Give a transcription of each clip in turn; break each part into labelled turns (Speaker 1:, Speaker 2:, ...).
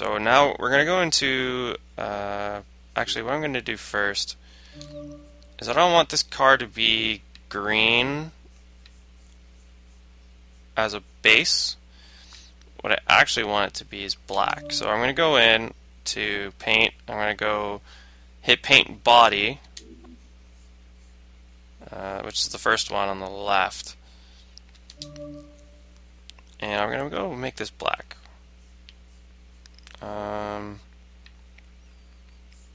Speaker 1: So now we're going to go into, actually what I'm going to do first is I don't want this car to be green as a base. What I actually want it to be is black. So I'm going to go in to paint, I'm going to go hit paint body, which is the first one on the left. And I'm going to go make this black.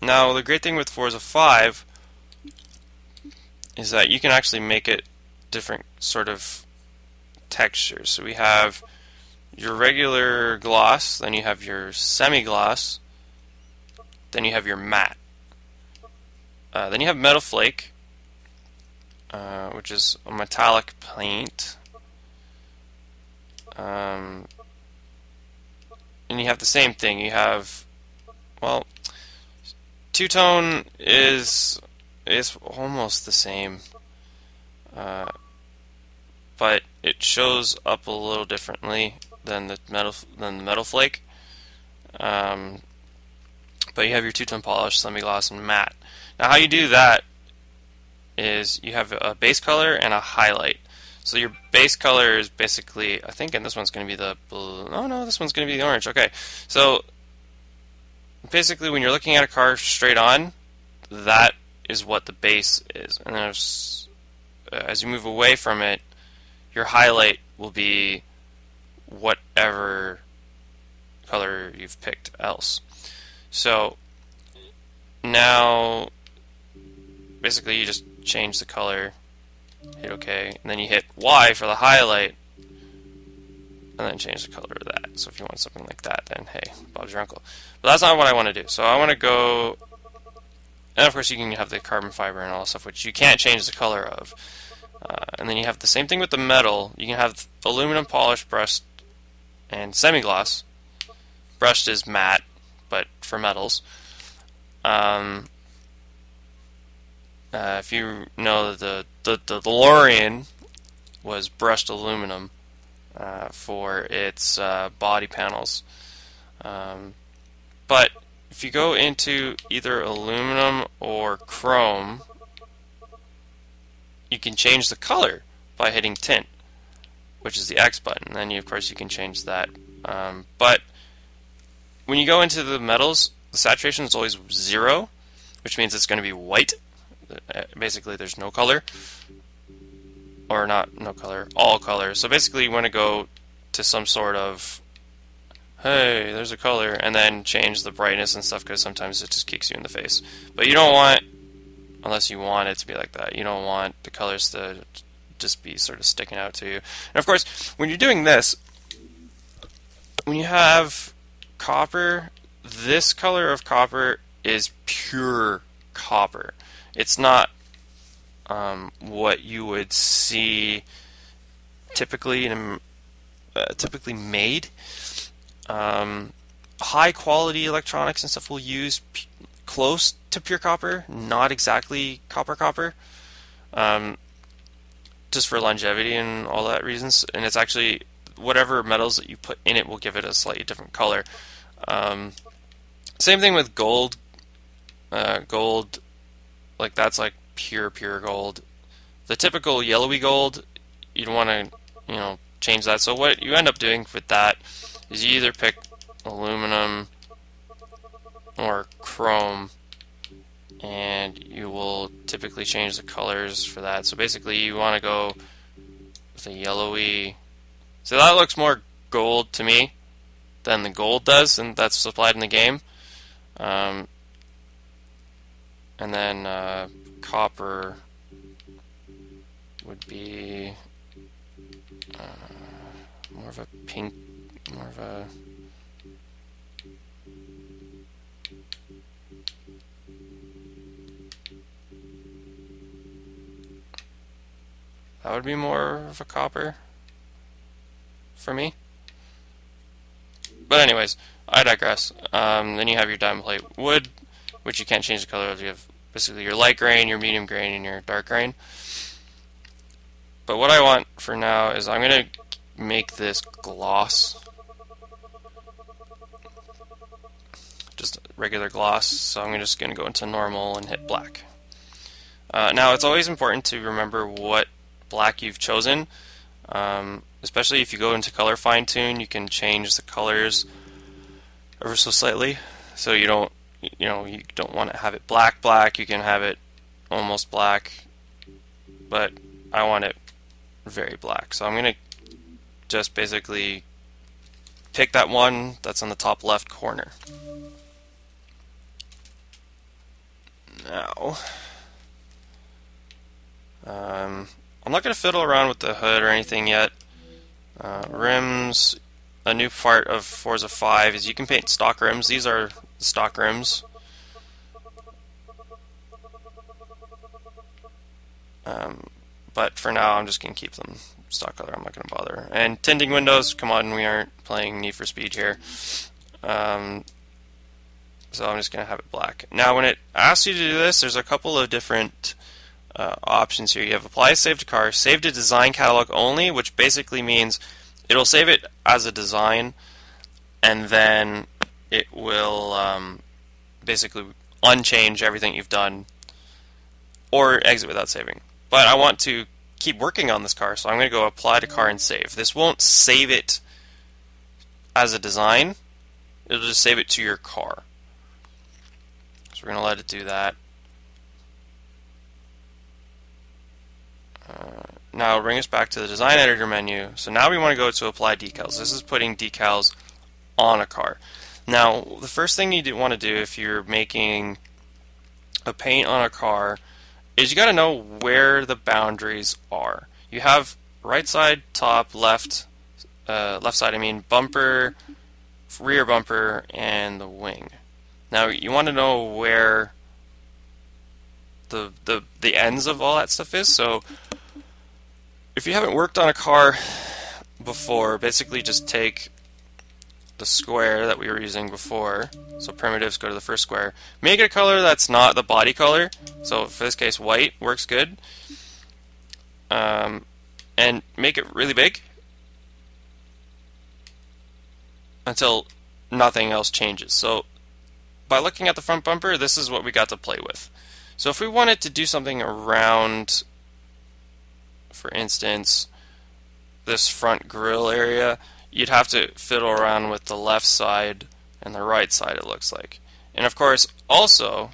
Speaker 1: Now the great thing with Forza 5 is that you can actually make it different sort of textures. So we have your regular gloss, then you have your semi-gloss, then you have your matte. Then you have metal flake, which is a metallic paint. And you have the same thing. You have, well, two-tone is almost the same, but it shows up a little differently than the metal flake. But you have your two-tone polish, semi-gloss, and matte. Now, how you do that is you have a base color and a highlight. So your base color is basically, I think, and this one's going to be the blue. Oh no, this one's going to be the orange. Okay, so basically, when you're looking at a car straight on, that is what the base is. And there's, as you move away from it, your highlight will be whatever color you've picked else. So now, basically, you just change the color, hit OK, and then you hit Y for the highlight, and then change the color of that. So if you want something like that, then hey, Bob's your uncle. But that's not what I want to do. So I want to go, and of course you can have the carbon fiber and all that stuff, which you can't change the color of. And then you have the same thing with the metal. You can have aluminum polish, brushed, and semi-gloss. Brushed is matte, but for metals. If you know, the DeLorean was brushed aluminum for its body panels. But if you go into either aluminum or chrome, you can change the color by hitting tint, which is the X button. Then of course you can change that. But when you go into the metals, the saturation is always 0, which means it's going to be white. Basically, there's no color, or not no color, all color. So basically, you want to go to some sort of, hey, there's a color, and then change the brightness and stuff, because sometimes it just kicks you in the face. But you don't want, unless you want it to be like that, you don't want the colors to just be sort of sticking out to you. And of course, when you're doing this, when you have copper, this color of copper is pure copper. It's not what you would see typically typically made. High quality electronics and stuff will use close to pure copper, not exactly copper, just for longevity and all that reasons. And it's actually whatever metals that you put in it will give it a slightly different color. Same thing with gold. Gold, like that's like pure gold. The typical yellowy gold, you'd want to, change that. So what you end up doing with that is you either pick aluminum or chrome, and you will typically change the colors for that. So basically, you want to go with a yellowy. So that looks more gold to me than the gold does, and that's supplied in the game. And then copper would be more of a pink, more of a that would be more of a copper for me. But anyways, I digress. Then you have your diamond plate wood, which you can't change the color of. You have basically your light grain, your medium grain, and your dark grain. But what I want for now is I'm going to make this gloss. regular gloss, so I'm just going to go into normal and hit black. Now it's always important to remember what black you've chosen, especially if you go into color fine tune. You can change the colors ever so slightly, so you don't want to have it black. You can have it almost black, but I want it very black, so I'm going to just basically pick that one that's on the top left corner. Now I'm not going to fiddle around with the hood or anything yet. Rims, a new part of Forza 5 is you can paint stock rims. These are stock rims. But for now I'm just going to keep them stock color. I'm not going to bother. And tinting windows, come on, we aren't playing Need for Speed here. So I'm just going to have it black. Now when it asks you to do this, there's a couple of different options here. You have apply save to car, save to design catalog only, which basically means it'll save it as a design, and then it will basically unchange everything you've done, or exit without saving. But I want to keep working on this car, so I'm going to go apply to car and save. This won't save it as a design, it'll just save it to your car. So we're going to let it do that. Now it'll bring us back to the design editor menu. So now we want to go to apply decals. This is putting decals on a car. Now the first thing you want to do if you're making a paint on a car is you got to know where the boundaries are. You have right side, top, left side, I mean bumper, rear bumper, and the wing. Now you want to know where the ends of all that stuff is. So if you haven't worked on a car before, basically just take the square that we were using before. So primitives, go to the first square. Make it a color that's not the body color. So for this case, white works good. And make it really big until nothing else changes. So by looking at the front bumper, this is what we got to play with. So if we wanted to do something around, for instance, this front grille area, you'd have to fiddle around with the left side and the right side, it looks like. And of course, also,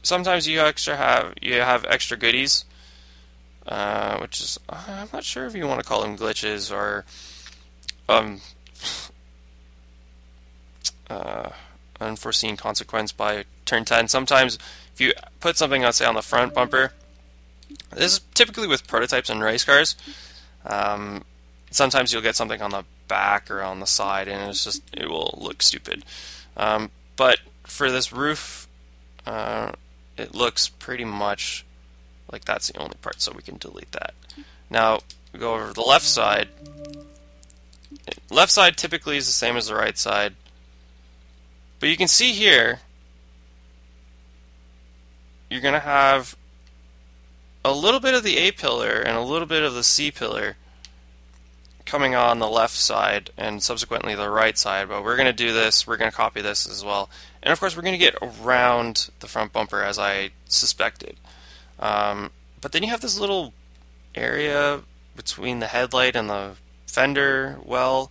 Speaker 1: sometimes you have extra goodies, which is, I'm not sure if you want to call them glitches or unforeseen consequence by turn 10. Sometimes if you put something on, say, on the front bumper, this is typically with prototypes and race cars, sometimes you'll get something on the back or on the side and it will look stupid. But for this roof, it looks pretty much like that's the only part, so we can delete that. Now we go over to the left side. Left side typically is the same as the right side, but you can see here you're going to have a little bit of the A pillar and a little bit of the C pillar coming on the left side and subsequently the right side. But we're going to do this, we're going to copy this as well, and of course we're going to get around the front bumper as I suspected. But then you have this little area between the headlight and the fender well,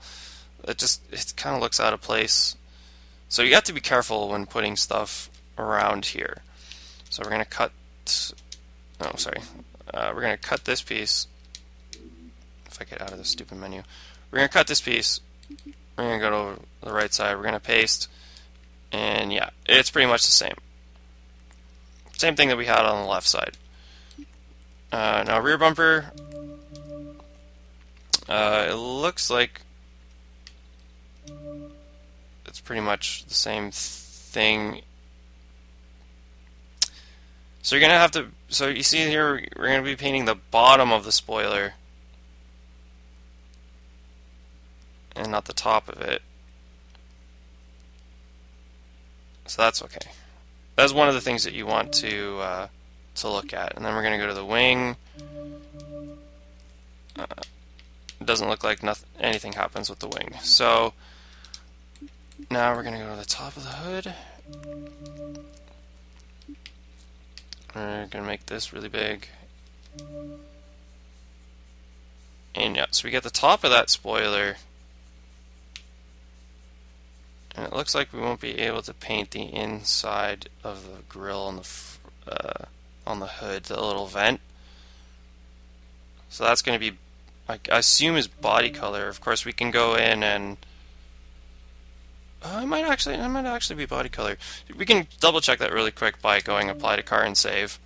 Speaker 1: it kind of looks out of place. So you have to be careful when putting stuff around here. So we're going to cut, we're going to cut this piece. If I get out of this stupid menu, we're going to cut this piece. We're going to go to the right side. We're going to paste, and yeah, it's pretty much the same. Same thing that we had on the left side. Now rear bumper, it looks like it's pretty much the same thing. So you're gonna have to. So you see here, we're gonna be painting the bottom of the spoiler, and not the top of it. So that's okay. That's one of the things that you want to look at. And then we're gonna go to the wing. it doesn't look like anything happens with the wing. So now we're going to go to the top of the hood. We're going to make this really big. And yeah, so we get the top of that spoiler. And it looks like we won't be able to paint the inside of the grille on the hood, the little vent. So that's going to be, I assume, is body color. Of course, we can go in and it might actually be body color. We can double check that really quick by going apply to car and save.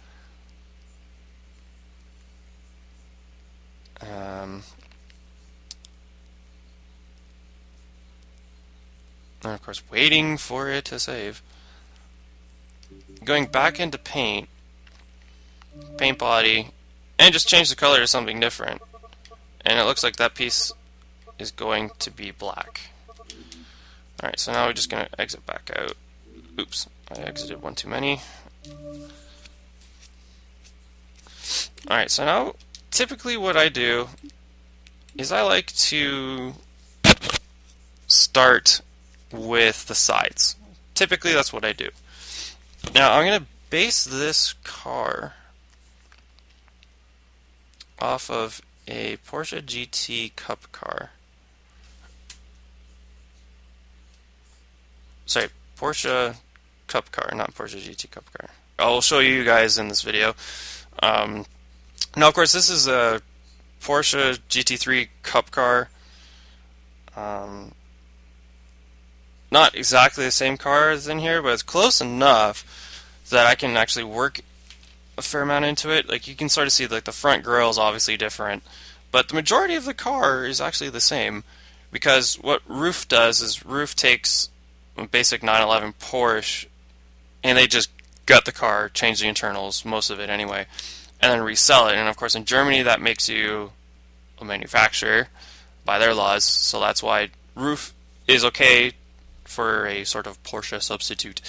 Speaker 1: And of course, waiting for it to save. Going back into paint body, and just change the color to something different. And it looks like that piece is going to be black. Alright, so now we're just going to exit back out. Oops, I exited one too many. Alright, so now typically what I do is I like to start with the sides. Typically that's what I do. Now I'm going to base this car off of a Porsche GT Cup car. Sorry, Porsche Cup car, not Porsche GT Cup car. I'll show you guys in this video. Now, of course, this is a Porsche GT3 Cup car. Not exactly the same car as in here, but it's close enough that I can actually work a fair amount into it. Like, you can sort of see, like, the front grille is obviously different, but the majority of the car is actually the same, because what Roof does is Roof takes a basic 911 Porsche and they just gut the car, change the internals, most of it anyway, and then resell it. And of course in Germany that makes you a manufacturer by their laws, so that's why Roof is okay for a sort of Porsche substitute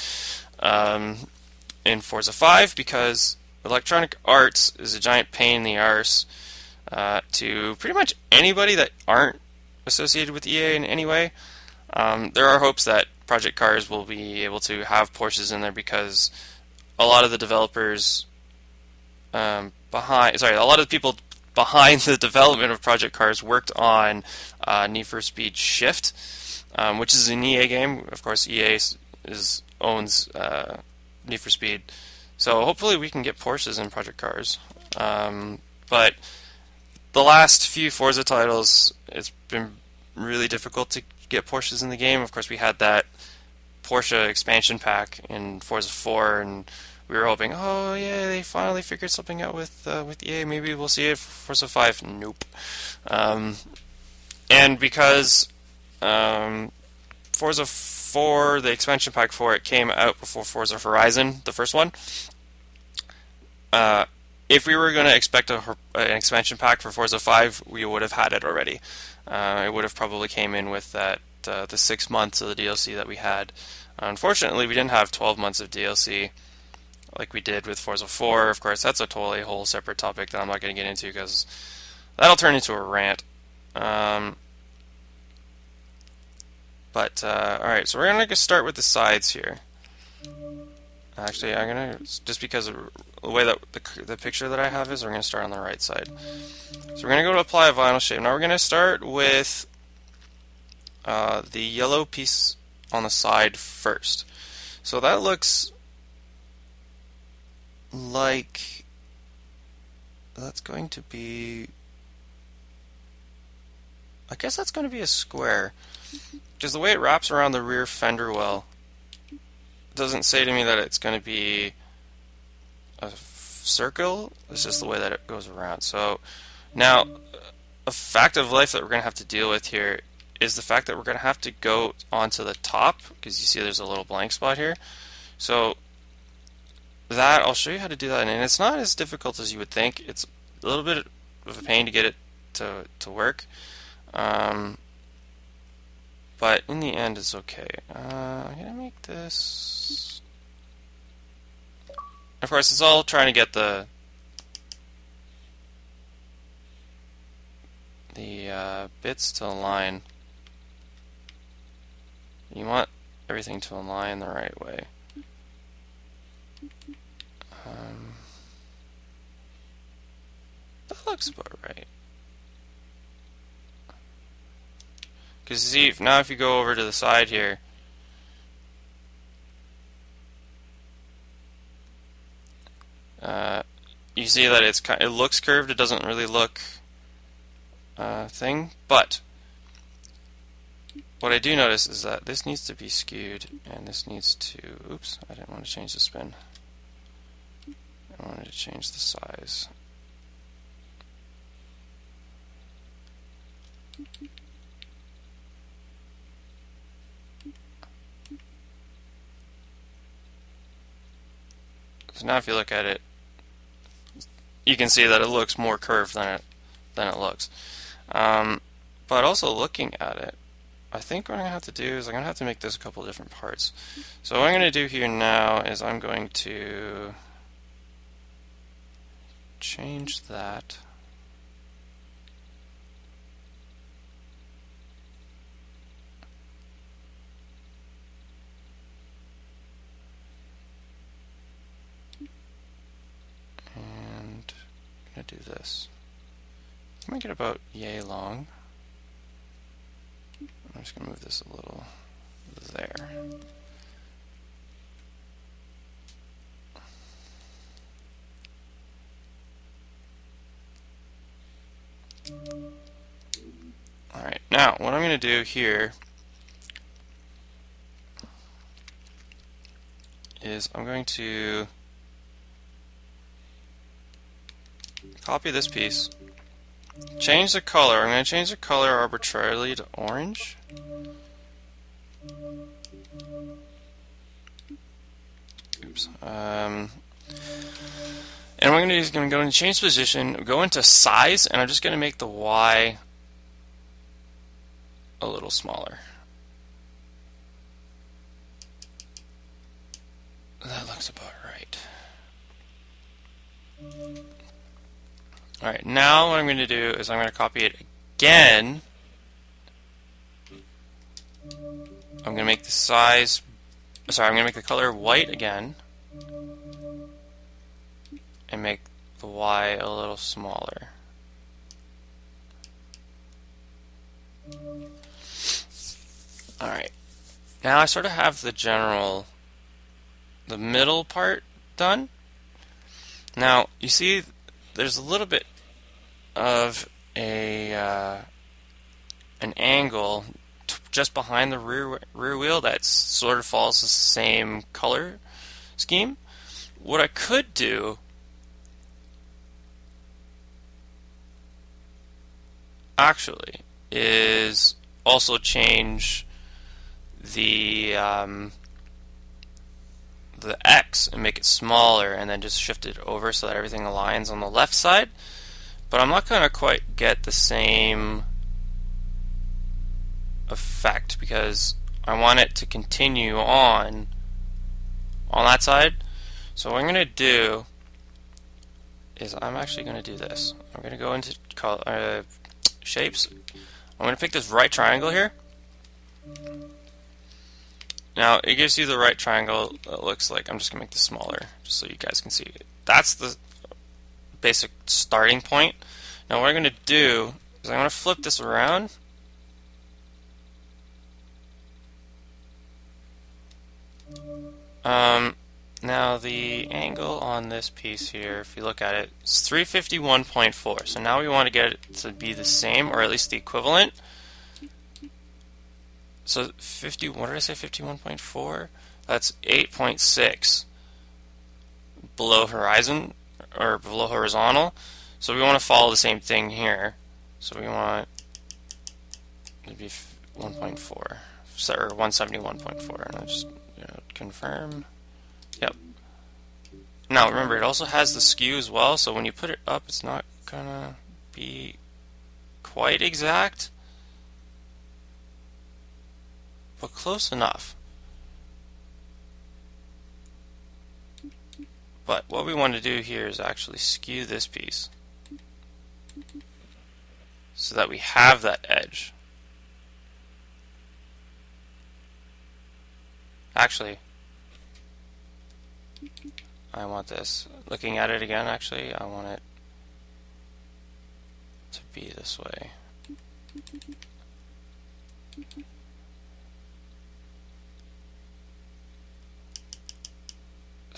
Speaker 1: in Forza 5, because Electronic Arts is a giant pain in the arse to pretty much anybody that aren't associated with EA in any way. There are hopes that Project Cars will be able to have Porsches in there, because a lot of the developers a lot of the people behind the development of Project Cars worked on Need for Speed Shift, which is an EA game. Of course, EA owns Need for Speed, so hopefully we can get Porsches in Project Cars. But the last few Forza titles, it's been really difficult to get Porsches in the game. Of course, we had that Porsche expansion pack in Forza 4, and we were hoping, oh yeah, they finally figured something out with EA. Maybe we'll see it for Forza 5. Nope. And because Forza 4, the expansion pack for it came out before Forza Horizon, the first one. If we were going to expect an expansion pack for Forza 5, we would have had it already. It would have probably came in with that the 6 months of the DLC that we had. Unfortunately, we didn't have 12 months of DLC like we did with Forza 4. Of course, that's a totally whole separate topic that I'm not going to get into, because that'll turn into a rant. Alright, so we're going to start with the sides here. Actually, I'm going to, just because of the way that the picture that I have is, we're going to start on the right side. So we're going to go to apply a vinyl shape. Now we're going to start with the yellow piece on the side first. So that looks like that's going to be, I guess that's going to be a square, because the way it wraps around the rear fender well doesn't say to me that it's going to be a circle. It's just the way that it goes around. So now a fact of life that we're going to have to deal with here is the fact that we're going to have to go onto the top, because you see there's a little blank spot here. So that, I'll show you how to do that, and it's not as difficult as you would think. It's a little bit of a pain to get it to work, but in the end it's okay. I'm going to make this, of course it's all trying to get the the bits to align. You want everything to align the right way. That looks about right. Because see, now if you go over to the side here, you see that it looks curved. It doesn't really look thing, but what I do notice is that this needs to be skewed, and this needs to. Oops, I didn't want to change the spin. I wanted to change the size. So now if you look at it, you can see that it looks more curved than it looks. But also looking at it, I think what I'm going to have to do is I'm going to have to make this a couple different parts. So what I'm going to do here now is I'm going to change that. And I'm going to do this. Make it about yay long. I'm just going to move this a little there. Alright, now what I'm going to do here is I'm going to copy this piece, change the color. I'm going to change the color arbitrarily to orange. Oops. And what I'm going to do is going to go into change position, go into size, and I'm just going to make the Y a little smaller. That looks about right. Alright, now what I'm going to do is I'm going to copy it again. I'm going to make the size, sorry, I'm going to make the color white again. And make the Y a little smaller. Alright, now I sort of have the middle part done. Now, you see there's a little bit of an angle just behind the rear wheel that sort of follows the same color scheme. What I could do actually is also change the X and make it smaller, and then just shift it over so that everything aligns on the left side. But I'm not going to quite get the same effect because I want it to continue on that side. So what I'm going to do is I'm actually going to do this. I'm going to go into shapes. I'm going to pick this right triangle here. Now it gives you the right triangle. It looks like, I'm just going to make this smaller just so you guys can see it. That's the basic starting point. Now what I'm going to do is I'm going to flip this around. Now the angle on this piece here, if you look at it, is 351.4. So now we want to get it to be the same, or at least the equivalent. So what did I say, 51.4? That's 8.6 below horizon, or below horizontal. So we want to follow the same thing here. So we want it to be 1.4, or 171.4. And I'll just confirm. Yep. Now remember, it also has the skew as well, so when you put it up, it's not gonna be quite exact, but close enough. But what we want to do here is actually skew this piece. so that we have that edge. Actually, I want this. Looking at it again, actually, I want it to be this way.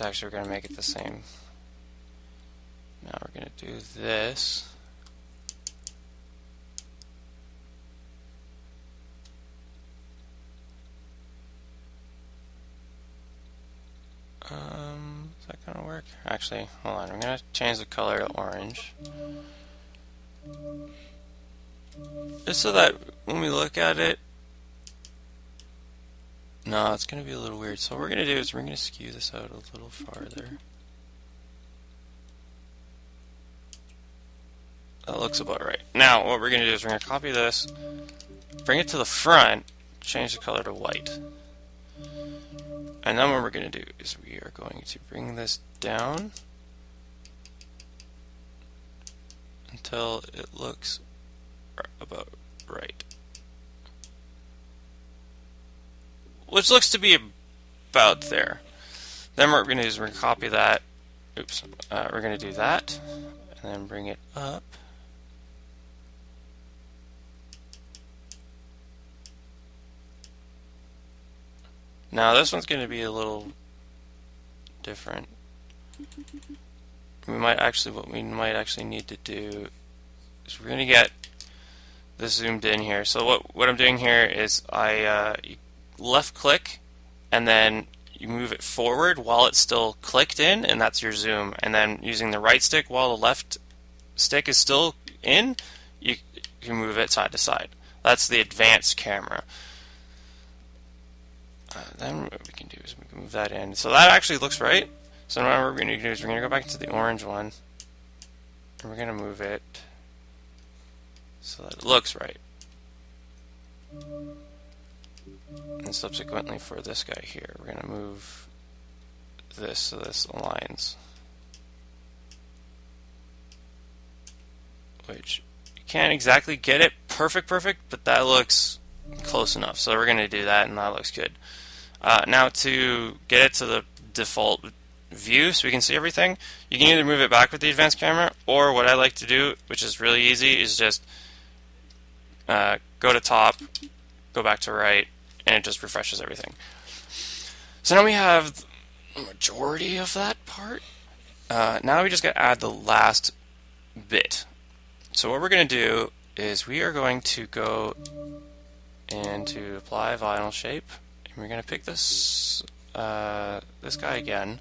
Speaker 1: Actually, we're going to make it the same. Now we're going to do this. Is that going to work? Actually, hold on. I'm going to change the color to orange. Just so that when we look at it, no, it's going to be a little weird. So what we're going to do is we're going to skew this out a little farther. That looks about right. Now, what we're going to do is we're going to copy this, bring it to the front, change the color to white. And then what we're going to do is we are going to bring this down until it looks about right. Which looks to be about there. Then what we're going to do is we're going to copy that. Oops. We're going to do that and then bring it up. Now this one's going to be a little different. What we might actually need to do is we're going to get this zoomed in here. So what I'm doing here is I left click and then you move it forward while it's still clicked in, and that's your zoom. And then using the right stick while the left stick is still in, you can move it side to side. That's the advanced camera. Then what we can do is we can move that in. So that actually looks right. So now what we're going to do is we're going to go back to the orange one, and we're going to move it so that it looks right. And subsequently for this guy here, we're going to move this so this aligns. Which, you can't exactly get it perfect, but that looks close enough. So we're going to do that, and that looks good. Now to get it to the default view so we can see everything, you can either move it back with the advanced camera, or what I like to do, which is really easy, is just go to top, go back to right, and it just refreshes everything. So now we have the majority of that part. Now we just got to add the last bit. So what we're going to do is we are going to go into apply vinyl shape, and we're going to pick this this guy again.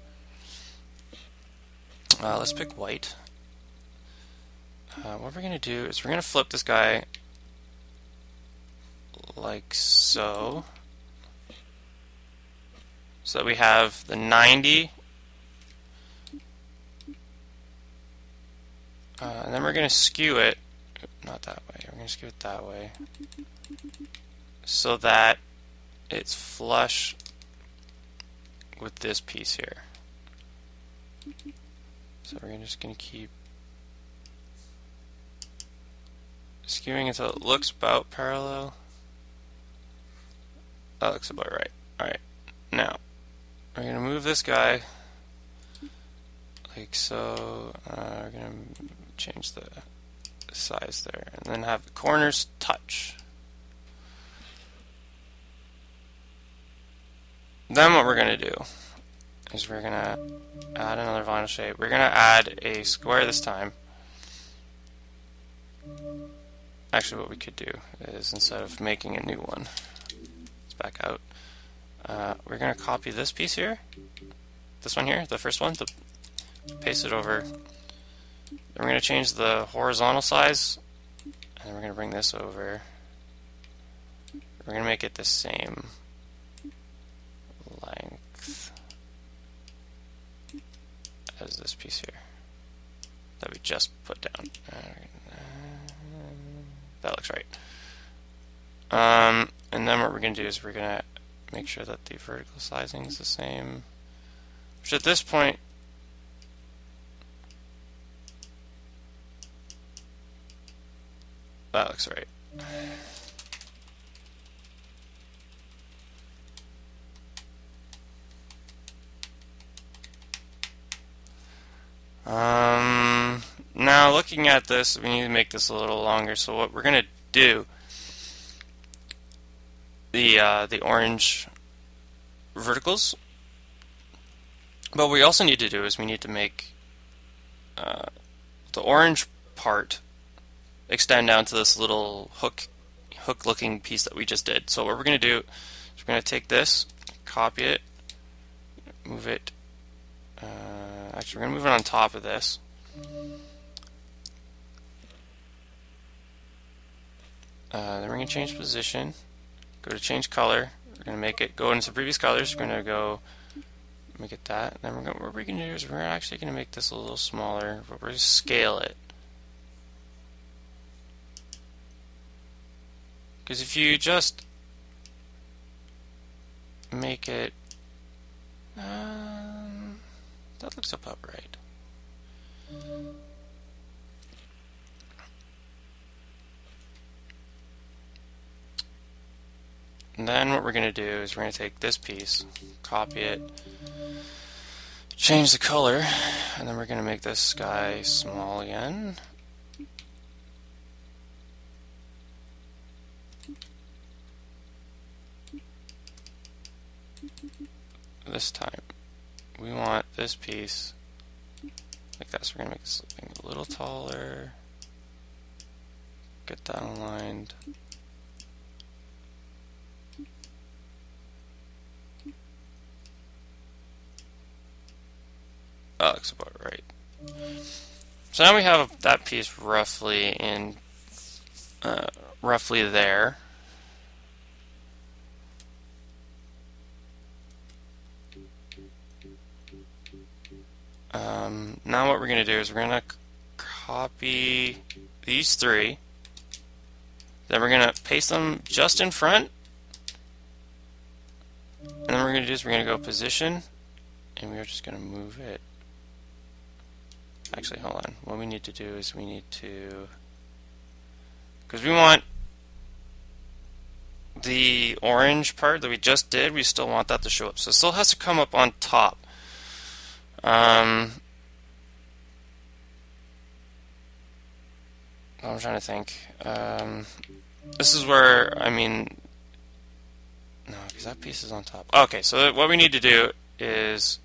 Speaker 1: Let's pick white. What we're going to do is we're going to flip this guy like so, so that we have the 90, and then we're going to skew it, not that way, we're going to skew it that way, so that it's flush with this piece here. So we're just going to keep skewing until it looks about parallel. That looks about right. Alright, now we're going to move this guy like so. We're going to change the size there, and then have the corners touch. Then what we're going to do is we're going to add another vinyl shape. We're going to add a square this time. Actually, what we could do is, instead of making a new one, let's back out. We're going to copy this piece here, this one here, the first one, paste it over. Then we're going to change the horizontal size, and we're going to bring this over. We're going to make it the same length as this piece here that we just put down. That looks right. And then what we're going to do is we're going to make sure that the vertical sizing is the same, which at this point That looks right. Now looking at this, we need to make this a little longer. So what we're gonna do, the orange verticals. But what we also need to do is we need to make the orange part extend down to this little hook looking piece that we just did. So what we're going to do is we're going to take this, copy it, move it, actually we're going to move it on top of this. Then we're going to change position, go to change color, we're going to make it go into previous colors, we're going to go make it that, and then what we're going to do is we're actually going to make this a little smaller, but we're going to scale it. Because if you just make it, that looks about right. And then what we're going to do is we're going to take this piece, copy it, change the color, and then we're going to make this guy small again. This time we want this piece like that, so we're going to make this thing a little taller, get that aligned. That looks about right. So now we have that piece roughly in roughly there. Now what we're going to do is we're going to copy these three, then we're going to paste them just in front, and then what we're going to do is we're going to go position, and we're just going to move it. Actually, hold on. What we need to do is we need to, because we want the orange part that we just did, we still want that to show up. So it still has to come up on top. I'm trying to think. This is where, I mean, no, because that piece is on top. Okay, so what we need to do is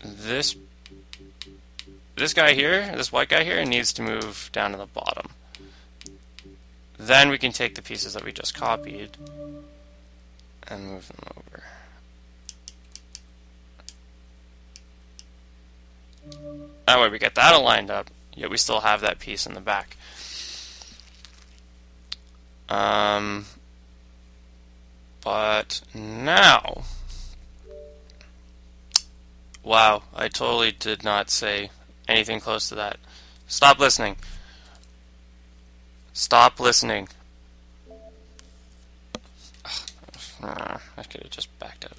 Speaker 1: this guy here, this white guy here, needs to move down to the bottom. Then we can take the pieces that we just copied and move them over. That way we get that aligned up, yet we still have that piece in the back. But now, wow, I totally did not say anything close to that. Stop listening. Stop listening. I could have just backed out.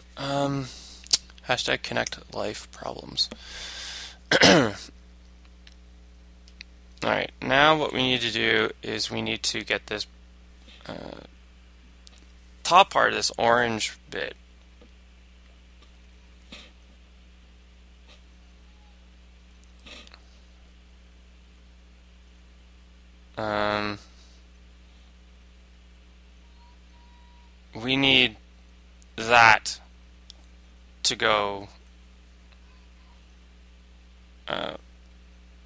Speaker 1: Hashtag connect life problems. Alright, now what we need to do is we need to get this top part of this orange bit. We need that to go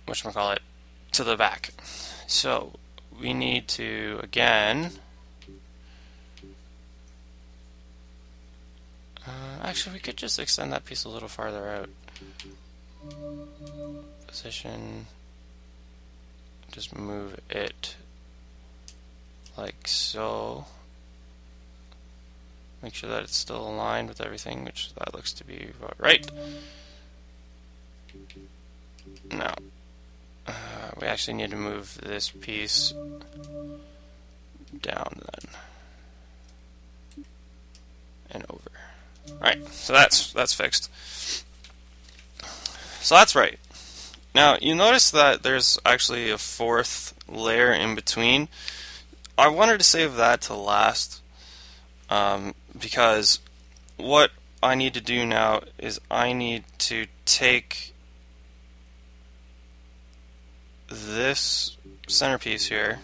Speaker 1: whatchamacallit, to the back. So we need to again actually we could just extend that piece a little farther out. Position, just move it like so. Make sure that it's still aligned with everything, which that looks to be about right. Now, we actually need to move this piece down then and over. Alright, so that's fixed. So that's right. Now, you notice that there's actually a fourth layer in between. I wanted to save that to last because what I need to do now is I need to take this centerpiece here,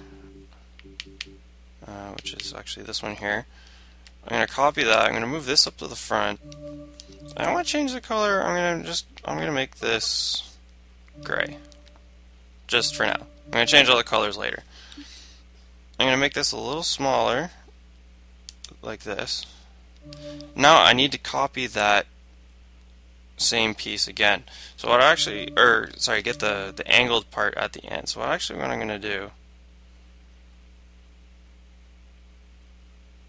Speaker 1: which is actually this one here. I'm going to copy that. I'm going to move this up to the front. I want to change the color. I'm going to make this gray, just for now. I'm going to change all the colors later. I'm going to make this a little smaller, like this. Now I need to copy that same piece again. So what I actually, get the angled part at the end. So what I'm going to do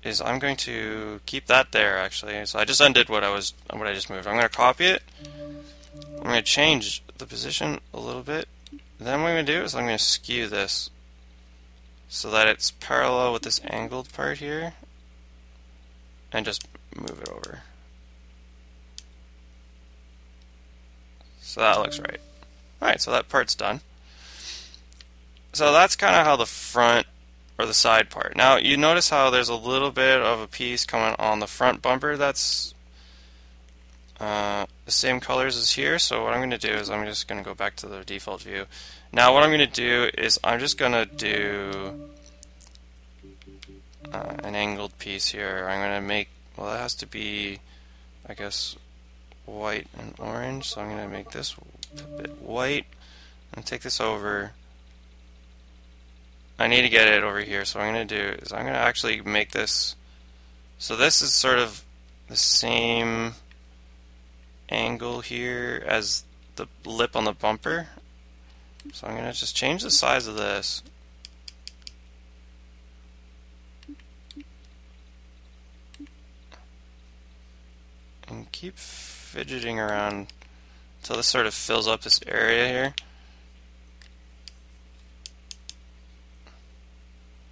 Speaker 1: is I'm going to keep that there actually. So I just undid what I just moved. I'm going to copy it. I'm going to change the position a little bit. Then what I'm going to do is I'm going to skew this so that it's parallel with this angled part here, and just move it over. So that looks right. Alright, so that part's done. So that's kind of how the front or the side part. Now you notice how there's a little bit of a piece coming on the front bumper that's the same colors as here. So what I'm going to do is I'm just going to go back to the default view. Now what I'm going to do is I'm just going to do an angled piece here. I'm going to make, well, that has to be, I guess, white and orange. So I'm going to make this a bit white and take this over. I need to get it over here. So what I'm going to do is I'm going to actually make this, so this is sort of the same angle here as the lip on the bumper. So I'm going to just change the size of this. And keep fidgeting around until this sort of fills up this area here.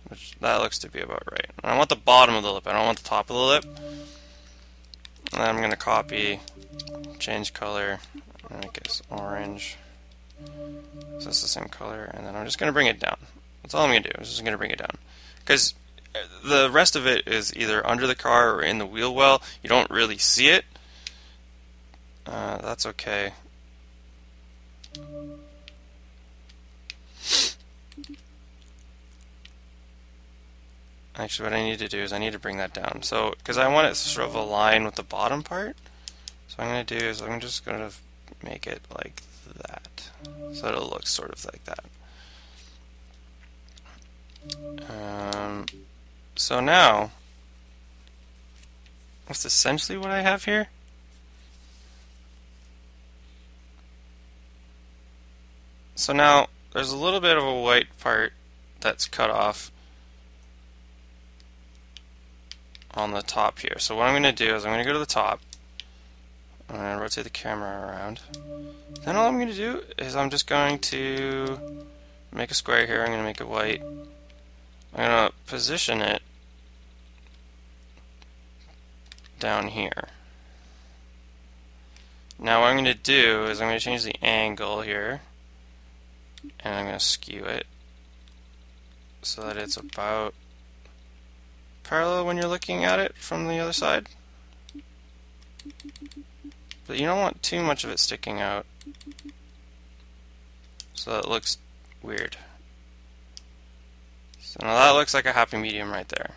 Speaker 1: Which that looks to be about right. And I want the bottom of the lip, I don't want the top of the lip. And then I'm going to copy, change color, and I guess orange. So it's the same color, and then I'm just going to bring it down. That's all I'm going to do, I'm just going to bring it down. Because the rest of it is either under the car or in the wheel well. You don't really see it. That's okay. Actually, what I need to do is I need to bring that down. So, because I want it to sort of align with the bottom part. So what I'm going to do is I'm just going to make it like that. So it'll look sort of like that. So now, that's essentially what I have here. So now, there's a little bit of a white part that's cut off on the top here. So what I'm going to do is I'm going to go to the top. I'm going to rotate the camera around. Then all I'm going to do is I'm just going to make a square here. I'm going to make it white. I'm going to position it down here. Now what I'm going to do is I'm going to change the angle here, and I'm going to skew it so that it's about parallel when you're looking at it from the other side. But you don't want too much of it sticking out, so that it looks weird. So now that looks like a happy medium right there.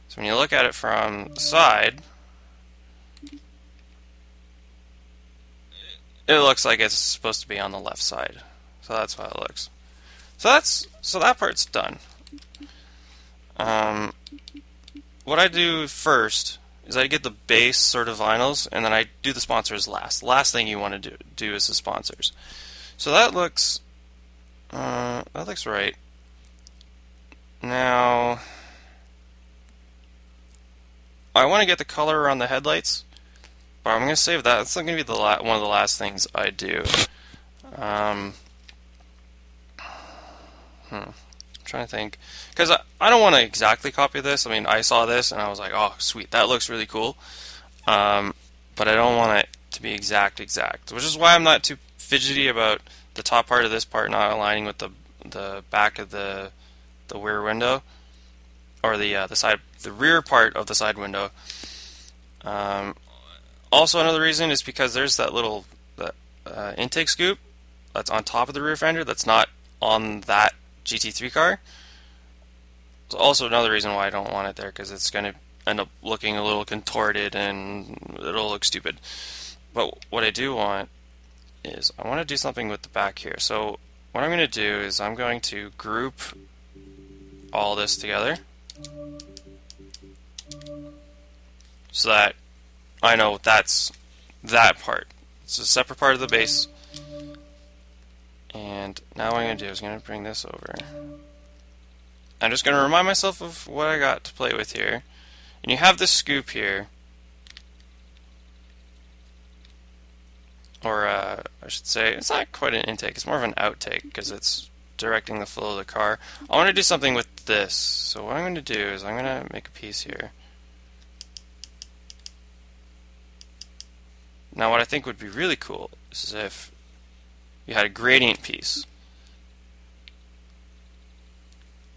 Speaker 1: So when you look at it from the side, it looks like it's supposed to be on the left side. So that's how it looks. So that part's done. What I do first is I get the base sort of vinyls, and then I do the sponsors last. The last thing you want to do is the sponsors. So that looks right. Now I want to get the color around the headlights, but I'm going to save that. That's going to be one of the last things I do. I'm trying to think, because I don't want to exactly copy this. I mean, I saw this and I was like, oh sweet, that looks really cool, but I don't want it to be exact, which is why I'm not too fidgety about the top part of this part not aligning with the back of the rear window, or the rear part of the side window. Also, another reason is because there's that little intake scoop that's on top of the rear fender that's not on that GT3 car. It's also another reason why I don't want it there, because it's going to end up looking a little contorted and it'll look stupid. But what I do want is I want to do something with the back here. So what I'm going to do is I'm going to group all this together so that I know that's that part. It's a separate part of the base. And now what I'm going to do is I'm going to bring this over. I'm just going to remind myself of what I got to play with here. And you have this scoop here, or I should say, it's not quite an intake, it's more of an outtake because it's directing the flow of the car. I want to do something with this. So what I'm going to do is I'm going to make a piece here. Now what I think would be really cool is if you had a gradient piece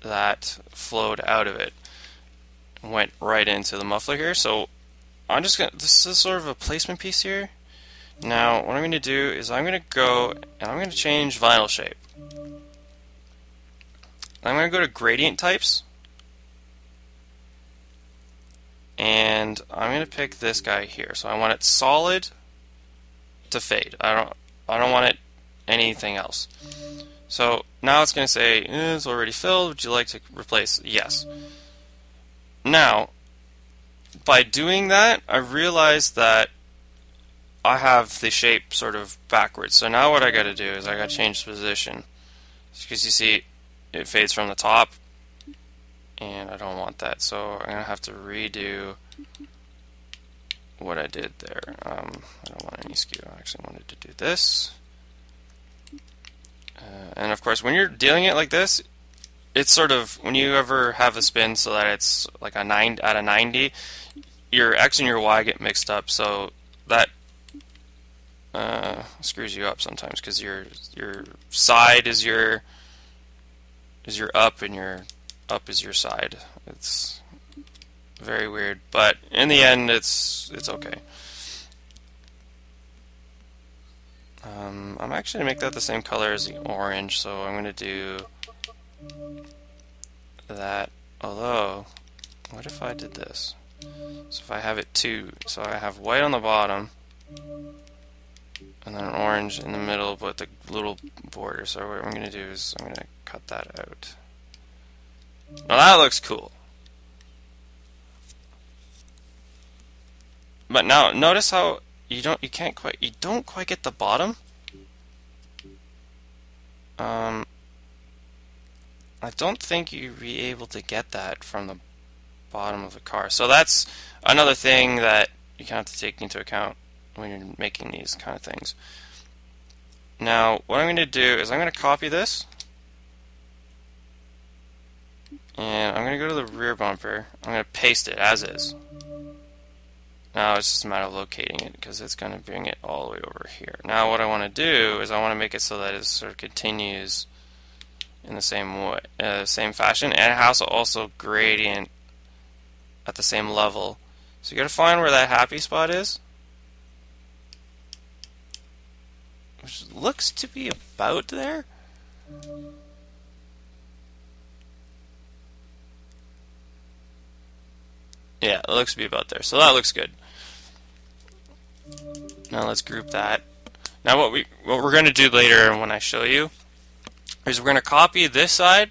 Speaker 1: that flowed out of it and went right into the muffler here. So I'm just gonna, this is sort of a placement piece here. Now what I'm going to do is I'm going to go and I'm going to change vinyl shape. I'm going to go to gradient types, and I'm going to pick this guy here. So I want it solid to fade. I don't want it anything else. So now it's going to say it's already filled. Would you like to replace? Yes. Now, by doing that, I realized that I have the shape sort of backwards. So now what I got to do is I got to change position, because you see it fades from the top, and I don't want that. So I'm going to have to redo what I did there. I don't want any skew. I actually wanted to do this. And of course, when you're dealing it like this, it's sort of, when you ever have a spin so that it's like a 9 out of 90, your X and your Y get mixed up, so that screws you up sometimes, because your side is your up and your up is your side. It's very weird, but in the end it's okay. I'm actually going to make that the same color as the orange, so I'm going to do that. Although, what if I did this? So if I have it two, so I have white on the bottom and then orange in the middle, but the little border. So what I'm going to do is I'm going to cut that out. Now that looks cool. But now notice how you don't quite get the bottom. I don't think you'd be able to get that from the bottom of the car. So that's another thing that you kind of have to take into account when you're making these kind of things. Now, what I'm going to do is I'm going to copy this, and I'm going to go to the rear bumper. I'm going to paste it as is. Now it's just a matter of locating it, because it's going to bring it all the way over here. Now what I want to do is I want to make it so that it sort of continues in the same way, same fashion, and it has to also gradient at the same level. So you got to find where that happy spot is, which looks to be about there. Yeah, it looks to be about there. So that looks good. Now let's group that. Now what we're going to do later when I show you is we're going to copy this side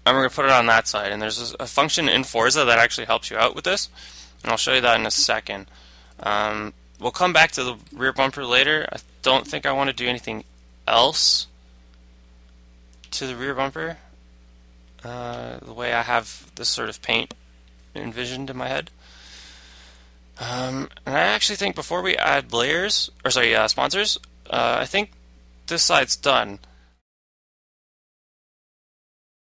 Speaker 1: and we're going to put it on that side. And there's a function in Forza that actually helps you out with this, and I'll show you that in a second. We'll come back to the rear bumper later. I don't think I want to do anything else to the rear bumper the way I have this sort of paint envisioned in my head. And I actually think before we add layers, or sorry, sponsors, I think this side's done.